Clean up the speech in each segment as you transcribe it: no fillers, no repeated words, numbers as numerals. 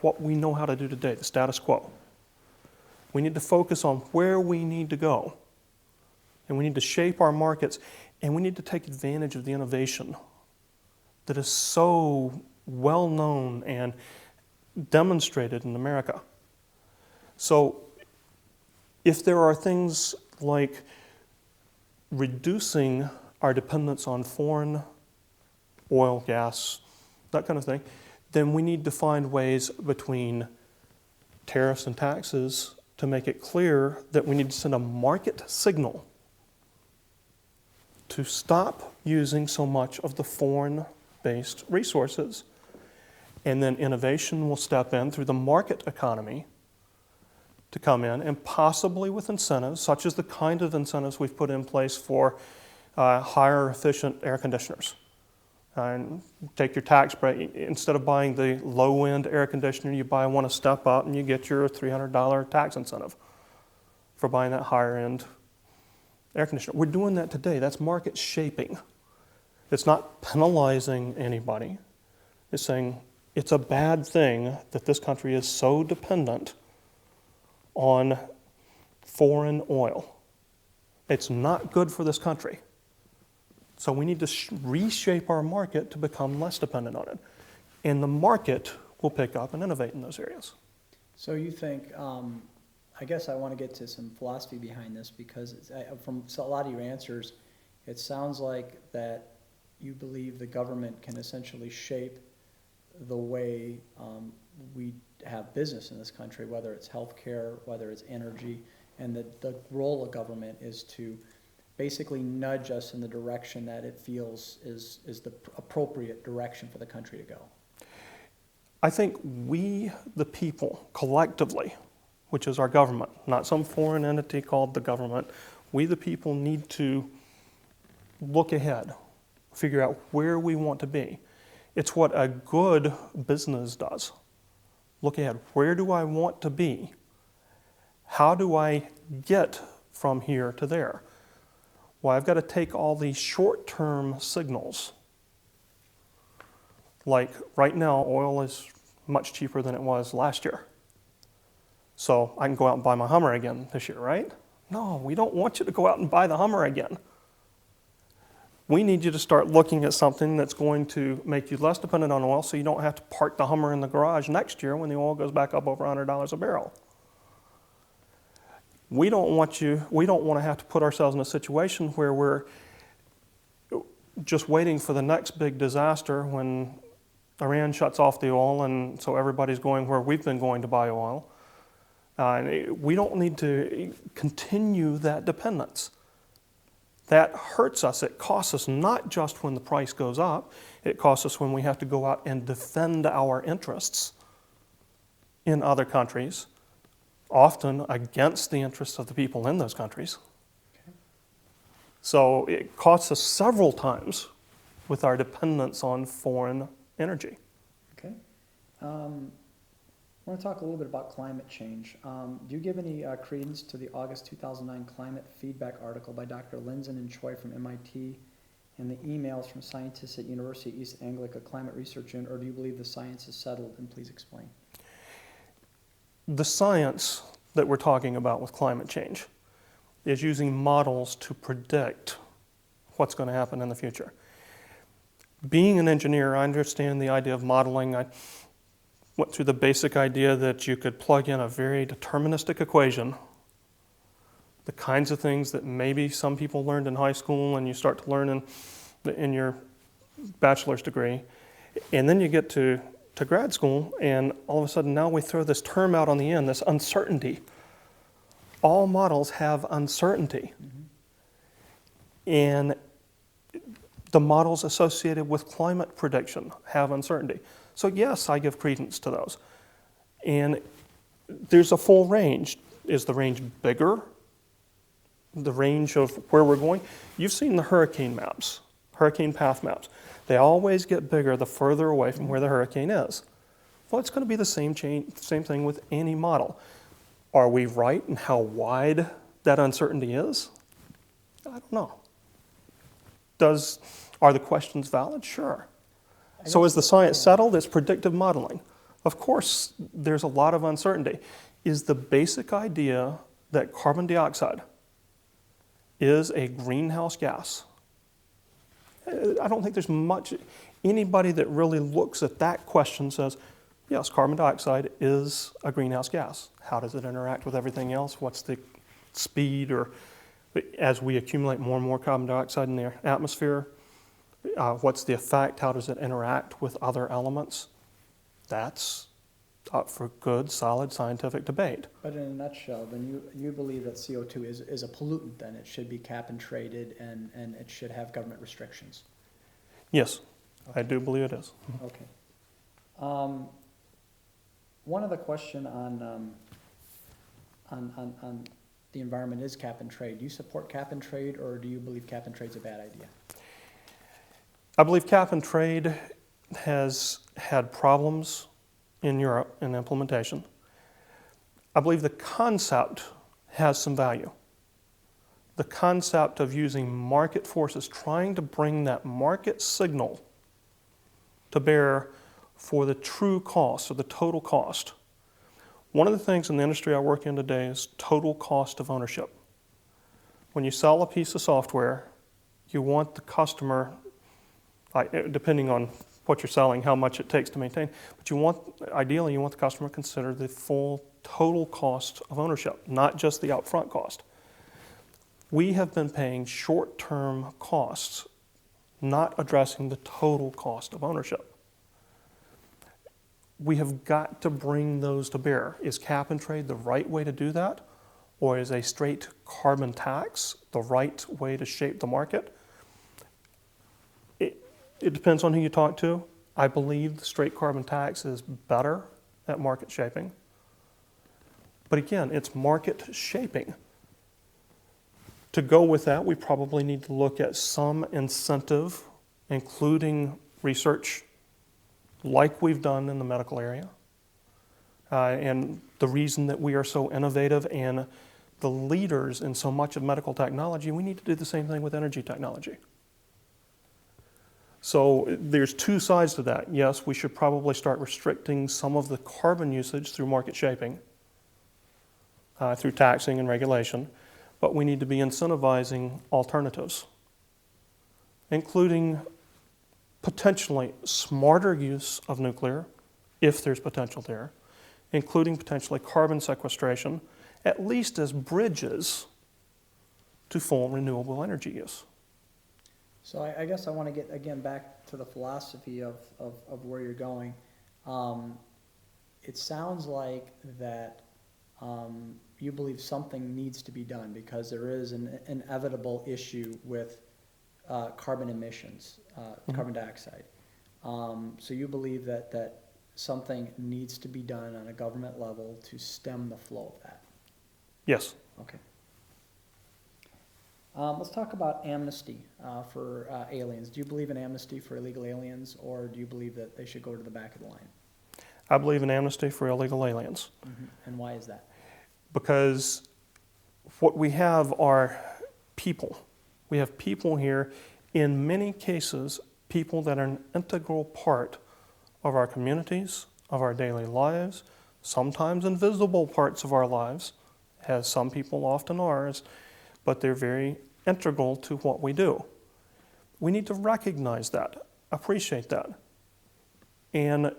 what we know how to do today, the status quo. We need to focus on where we need to go. And we need to shape our markets, and we need to take advantage of the innovation that is so well known and demonstrated in America. So if there are things like reducing our dependence on foreign oil, gas, that kind of thing, then we need to find ways between tariffs and taxes to make it clear that we need to send a market signal to stop using so much of the foreign-based resources. And then innovation will step in through the market economy to come in, and possibly with incentives, such as the kind of incentives we've put in place for higher efficient air conditioners. And take your tax break. Instead of buying the low-end air conditioner, you buy one a step up and you get your $300 tax incentive for buying that higher-end air conditioner. We're doing that today. That's market shaping. It's not penalizing anybody. It's saying it's a bad thing that this country is so dependent on foreign oil. It's not good for this country. So we need to reshape our market to become less dependent on it. And the market will pick up and innovate in those areas. So you think, I guess I want to get to some philosophy behind this, because from a lot of your answers, it sounds like that you believe the government can essentially shape the way we have business in this country, whether it's healthcare, whether it's energy, and that the role of government is to basically nudge us in the direction that it feels is the appropriate direction for the country to go. I think we, the people, collectively, which is our government, not some foreign entity called the government, we, the people, need to look ahead, figure out where we want to be. It's what a good business does. Look ahead. Where do I want to be? How do I get from here to there? Well, I've got to take all these short-term signals. Like right now, oil is much cheaper than it was last year. So I can go out and buy my Hummer again this year, right? No, we don't want you to go out and buy the Hummer again. We need you to start looking at something that's going to make you less dependent on oil, so you don't have to park the Hummer in the garage next year when the oil goes back up over $100 a barrel. We don't want to have to put ourselves in a situation where we're just waiting for the next big disaster when Iran shuts off the oil, and so everybody's going where we've been going to buy oil. We don't need to continue that dependence. That hurts us. It costs us not just when the price goes up, it costs us when we have to go out and defend our interests in other countries, often against the interests of the people in those countries. Okay. So it costs us several times with our dependence on foreign energy. Okay. I want to talk a little bit about climate change. Do you give any credence to the August 2009 climate feedback article by Dr. Linzen and Choi from MIT and the emails from scientists at University of East Anglica Climate Research Unit, or do you believe the science is settled? And please explain. The science that we're talking about with climate change is using models to predict what's going to happen in the future. Being an engineer, I understand the idea of modeling. I went through the basic idea that you could plug in a very deterministic equation, the kinds of things that maybe some people learned in high school and you start to learn in your bachelor's degree, and then you get to grad school, and all of a sudden now we throw this term out on the end, this uncertainty. All models have uncertainty. Mm-hmm. And the models associated with climate prediction have uncertainty. So yes, I give credence to those. And there's a full range. Is the range bigger? The range of where we're going? You've seen the hurricane maps, hurricane path maps. They always get bigger the further away from where the hurricane is. Well, it's going to be the same thing with any model. Are we right in how wide that uncertainty is? I don't know. Are the questions valid? Sure. So is the science settled? It's predictive modeling. Of course, there's a lot of uncertainty. Is the basic idea that carbon dioxide is a greenhouse gas? I don't think there's much, anybody that really looks at that question says, yes, carbon dioxide is a greenhouse gas. How does it interact with everything else? What's the speed, or as we accumulate more and more carbon dioxide in the atmosphere, what's the effect? How does it interact with other elements? That's up for good, solid scientific debate. But in a nutshell, then you believe that CO2 is a pollutant, then it should be cap and traded, and it should have government restrictions? Yes, Okay. I do believe it is. Okay. One other question on the environment is cap and trade. Do you support cap and trade, or do you believe cap and trade's a bad idea? I believe cap and trade has had problems in Europe in implementation. I believe the concept has some value. The concept of using market forces, trying to bring that market signal to bear for the true cost, or the total cost. One of the things in the industry I work in today is total cost of ownership. When you sell a piece of software, you want the customer, depending on what you're selling, how much it takes to maintain, but ideally you want the customer to consider the full total cost of ownership, not just the upfront cost. We have been paying short-term costs, not addressing the total cost of ownership. We have got to bring those to bear. Is cap and trade the right way to do that? Or is a straight carbon tax the right way to shape the market? It depends on who you talk to. I believe the straight carbon tax is better at market shaping. But again, it's market shaping. To go with that, we probably need to look at some incentive, including research, like we've done in the medical area. And the reason that we are so innovative and the leaders in so much of medical technology, we need to do the same thing with energy technology. So there's two sides to that. Yes, we should probably start restricting some of the carbon usage through market shaping, through taxing and regulation, but we need to be incentivizing alternatives, including potentially smarter use of nuclear, if there's potential there, including potentially carbon sequestration, at least as bridges to full renewable energy use. So I guess I want to get, again, back to the philosophy of where you're going. It sounds like that you believe something needs to be done because there is an inevitable issue with carbon emissions, carbon dioxide. So you believe that something needs to be done on a government level to stem the flow of that? Yes. Okay. Let's talk about amnesty for aliens. Do you believe in amnesty for illegal aliens, or do you believe that they should go to the back of the line? I believe in amnesty for illegal aliens. Mm-hmm. And why is that? Because what we have are people. We have people here, in many cases, people that are an integral part of our communities, of our daily lives, sometimes invisible parts of our lives, as some people often are, but they're very integral to what we do. We need to recognize that, appreciate that, and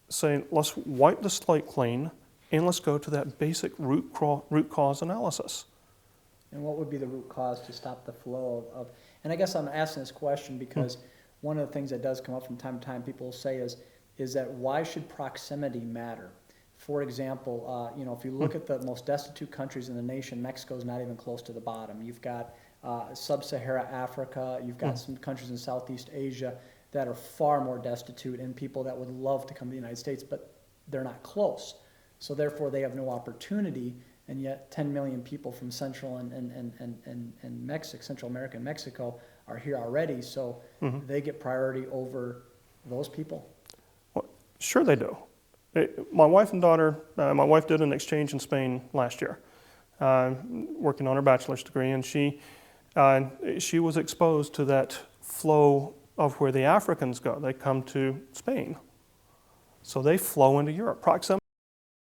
say, let's wipe the slate clean, and let's go to that basic root cause analysis. And what would be the root cause to stop the flow of and I guess I'm asking this question because one of the things that does come up from time to time, people will say is that why should proximity matter? For example, if you look at the most destitute countries in the nation, Mexico's not even close to the bottom. You've got sub-Saharan Africa, you've got some countries in Southeast Asia that are far more destitute and people that would love to come to the United States, but they're not close. So therefore they have no opportunity, and yet 10 million people from Central and Mexico, Central America and Mexico are here already, so they get priority over those people? Well, sure they do. My wife and daughter, my wife did an exchange in Spain last year, working on her bachelor's degree, and she was exposed to that flow of where the Africans go. They come to Spain. So they flow into Europe. Proximity